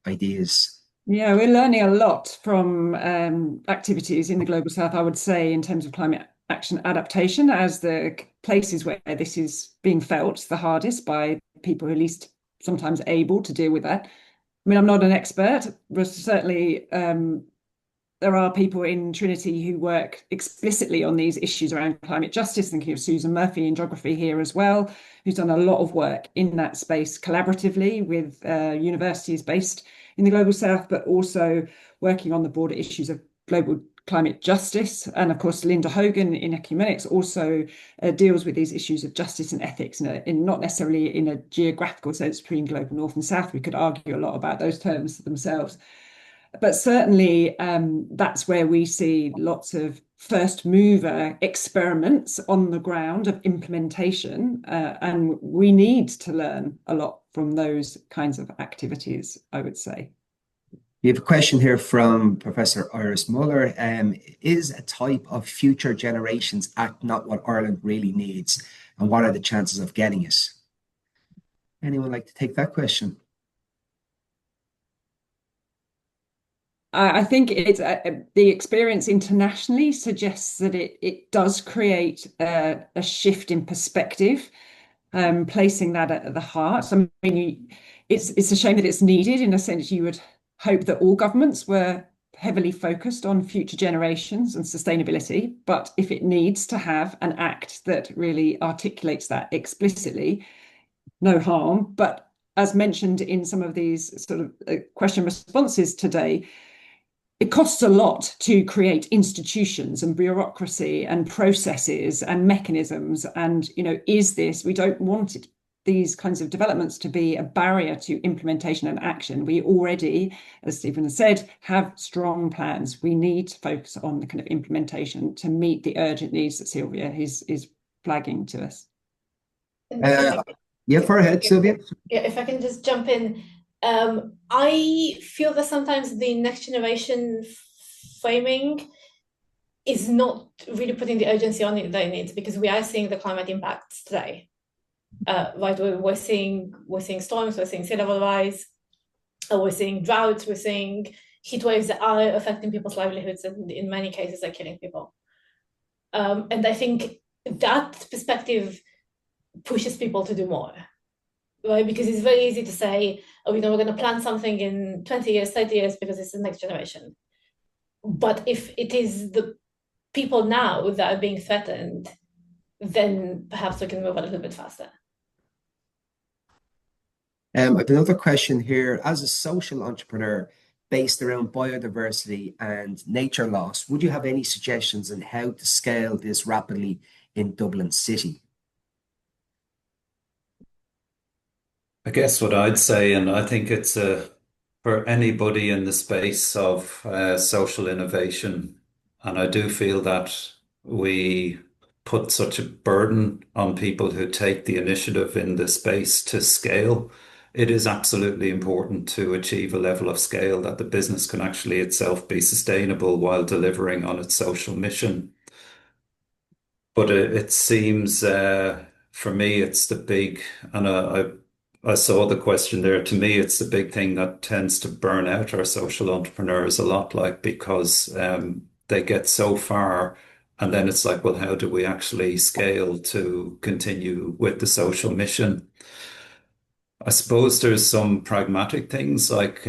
ideas. Yeah, we're learning a lot from activities in the Global South, I would say, in terms of climate action adaptation, as the places where this is being felt the hardest by people who are least sometimes able to deal with that. I mean, I'm not an expert, but certainly there are people in Trinity who work explicitly on these issues around climate justice, thinking of Susan Murphy in geography here as well, who's done a lot of work in that space collaboratively with universities based in the Global South, but also working on the broader issues of global climate justice. And of course, Linda Hogan in ecumenics also deals with these issues of justice and ethics in not necessarily in a geographical sense between global north and south. We could argue a lot about those terms themselves. But certainly that's where we see lots of first mover experiments on the ground of implementation. And we need to learn a lot from those kinds of activities, I would say. We have a question here from Professor Iris Muller. Is a type of Future Generations Act not what Ireland really needs? And what are the chances of getting it? Anyone like to take that question? I think it's the experience internationally suggests that it does create a shift in perspective, placing that at the heart. I mean, it's a shame that it's needed. In a sense, you would hope that all governments were heavily focused on future generations and sustainability. But if it needs to have an act that really articulates that explicitly, no harm. But as mentioned in some of these sort of question responses today, it costs a lot to create institutions and bureaucracy and processes and mechanisms. And, we don't want these kinds of developments to be a barrier to implementation and action. We already, as Stephen has said, have strong plans. We need to focus on the kind of implementation to meet the urgent needs that Silvia is flagging to us. Yeah, go ahead, Silvia. Yeah, if I can just jump in. I feel that sometimes the next generation framing is not really putting the urgency on it that it needs, because we are seeing the climate impacts today. Right, we're seeing storms, we're seeing sea level rise, we're seeing droughts, we're seeing heat waves that are affecting people's livelihoods, and in many cases are killing people. And I think that perspective pushes people to do more. Right, because it's very easy to say, oh, we're going to plant something in 20 years, 30 years, because it's the next generation. But if it is the people now that are being threatened, then perhaps we can move a little bit faster. I have another question here. As a social entrepreneur based around biodiversity and nature loss, would you have any suggestions on how to scale this rapidly in Dublin City? I guess what I'd say, and I think it's for anybody in the space of social innovation, and I do feel that we put such a burden on people who take the initiative in this space to scale. It is absolutely important to achieve a level of scale that the business can actually itself be sustainable while delivering on its social mission. But it seems for me, it's the big, and I saw the question there. To me, it's the big thing that tends to burn out our social entrepreneurs a lot, like because they get so far, and then it's like, well, how do we actually scale to continue with the social mission? I suppose there's some pragmatic things like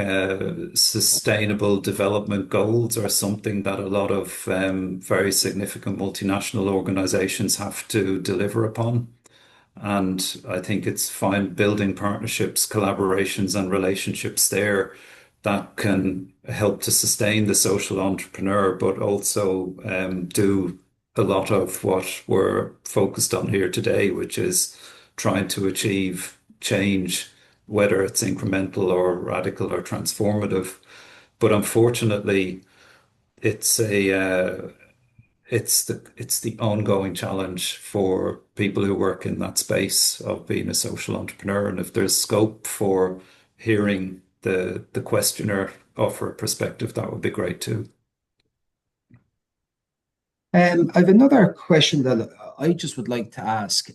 sustainable development goals are something that a lot of very significant multinational organizations have to deliver upon. And I think it's fine building partnerships, collaborations, and relationships there that can help to sustain the social entrepreneur, but also do a lot of what we're focused on here today, which is trying to achieve change, whether it's incremental or radical or transformative. But unfortunately, it's a it's the ongoing challenge for people who work in that space of being a social entrepreneur. And if there's scope for hearing the questioner offer a perspective, that would be great too. I have another question that I just would like to ask.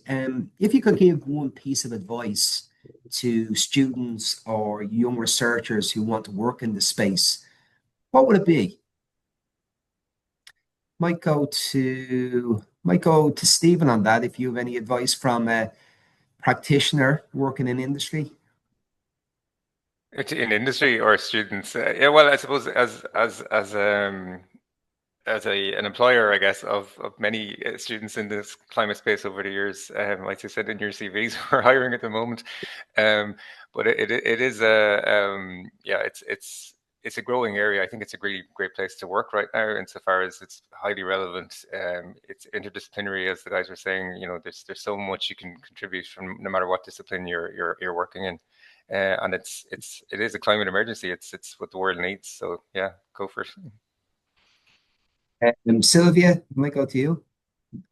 If you could give one piece of advice to students or young researchers who want to work in the space, what would it be? Might go to Stephen on that if you have any advice from a practitioner working in industry. In industry or students? Yeah, well, I suppose as an employer, I guess, of many students in this climate space over the years, like you said in your CVs, we're hiring at the moment. But it is it's a growing area. I think it's a really great place to work right now, insofar as it's highly relevant. It's interdisciplinary, as the guys were saying. There's so much you can contribute from no matter what discipline you're working in. And it is a climate emergency. It's what the world needs. So yeah, go for it. Silvia, might go to you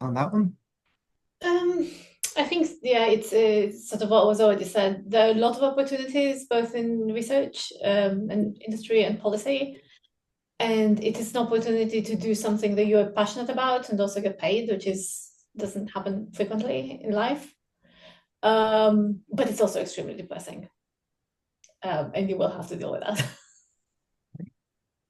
on that one. I think, yeah, it's sort of what was already said. There are a lot of opportunities both in research and industry and policy. And it is an opportunity to do something that you're passionate about and also get paid, which doesn't happen frequently in life. But it's also extremely depressing. And you will have to deal with that.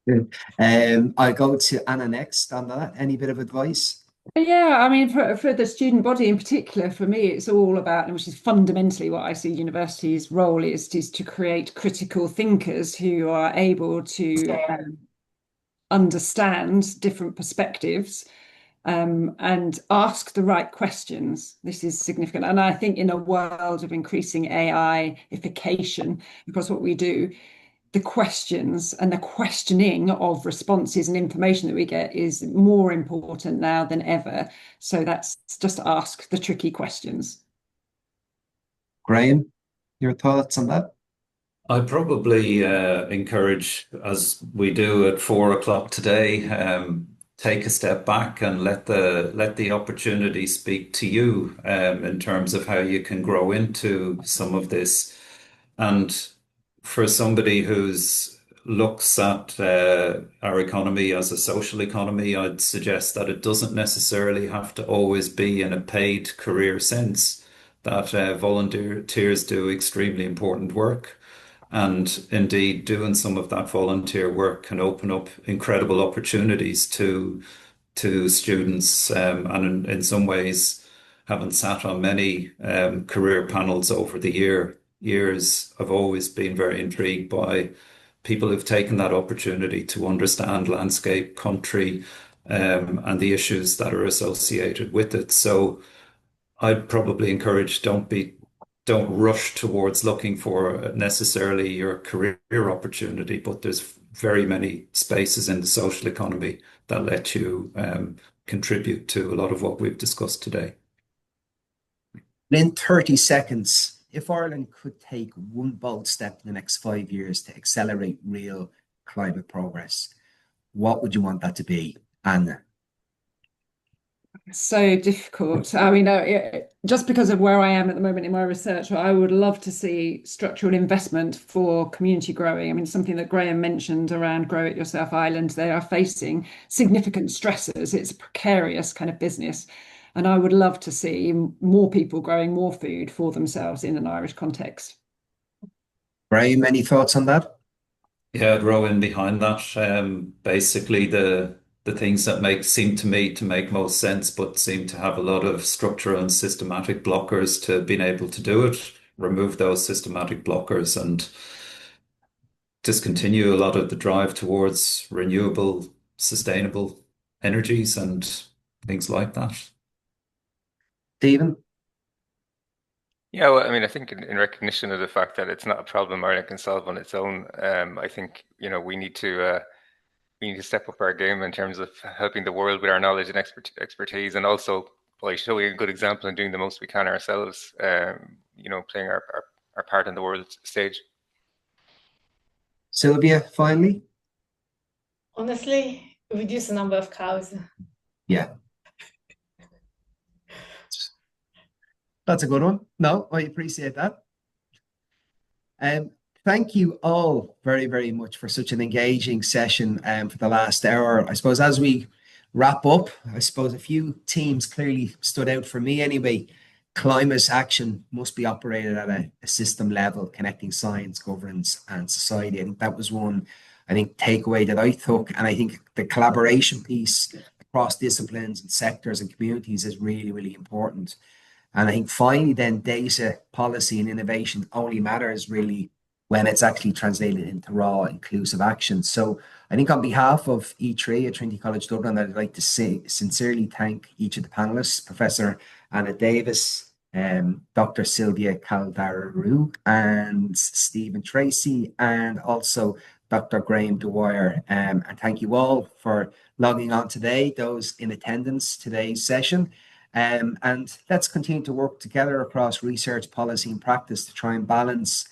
I'll go to Anna next on that. Any bit of advice? Yeah, I mean, for the student body in particular, for me, it's all about, which is fundamentally what I see university's role is to create critical thinkers who are able to understand different perspectives and ask the right questions. This is significant. And I think in a world of increasing AI-ification across what we do, the questions and the questioning of responses and information that we get is more important now than ever. So that's just ask the tricky questions. Graham, your thoughts on that? I'd probably encourage, as we do at 4 o'clock today, take a step back and let the opportunity speak to you in terms of how you can grow into some of this. And for somebody who's looks at our economy as a social economy, I'd suggest that it doesn't necessarily have to always be in a paid career sense, that volunteers do extremely important work. And indeed, doing some of that volunteer work can open up incredible opportunities to students. And in some ways, having sat on many career panels over the years, I've always been very intrigued by people who've taken that opportunity to understand landscape, country, and the issues that are associated with it. So I'd probably encourage don't rush towards looking for necessarily your career opportunity, but there's very many spaces in the social economy that let you contribute to a lot of what we've discussed today. In 30 seconds, if Ireland could take one bold step in the next 5 years to accelerate real climate progress, what would you want that to be, Anna? So difficult. I mean, just because of where I am at the moment in my research, I would love to see structural investment for community growing. I mean, something that Graham mentioned around Grow It Yourself Ireland, they are facing significant stresses. It's a precarious kind of business. And I would love to see more people growing more food for themselves in an Irish context. Graham, any thoughts on that? Yeah, I'd row in behind that. Basically, the things that seem to me to make most sense, but seem to have a lot of structural and systematic blockers to being able to do it. Remove those systematic blockers and discontinue a lot of the drive towards renewable, sustainable energies and things like that. Stephen? Yeah, well, I mean, I think in recognition of the fact that it's not a problem Ireland can solve on its own, I think, we need to step up our game in terms of helping the world with our knowledge and expertise, and also by showing a good example and doing the most we can ourselves, playing our part in the world stage. Silvia, finally? Honestly, reduce the number of cows. Yeah. That's a good one. No, I appreciate that. Thank you all very, very much for such an engaging session for the last hour. I suppose as we wrap up, I suppose a few themes clearly stood out for me anyway. Climate action must be operated at a system level, connecting science, governance, and society. I think that was one, takeaway that I took. And I think the collaboration piece across disciplines and sectors and communities is really, really important. And I think finally then data policy and innovation only matters really when it's actually translated into raw inclusive action. So I think on behalf of E3 at Trinity College Dublin, I'd like to sincerely thank each of the panelists, Professor Anna Davies, Dr. Silvia Caldararu, and Stephen Treacy, and also Dr. Graham Dwyer. And thank you all for logging on today, those in attendance today's session. And let's continue to work together across research, policy, and practice to try and balance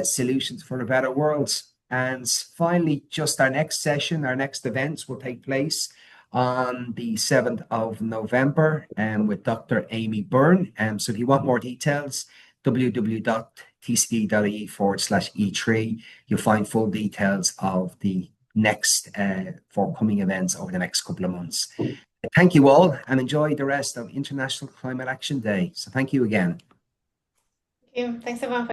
solutions for a better world. And finally, just our next session, our next events will take place on the 7th of November with Dr. Amy Byrne. So if you want more details, www.tcd.ie/E3, you'll find full details of the next forthcoming events over the next couple of months. Thank you all and enjoy the rest of International Climate Action Day. So thank you again. Thank you. Thanks everyone.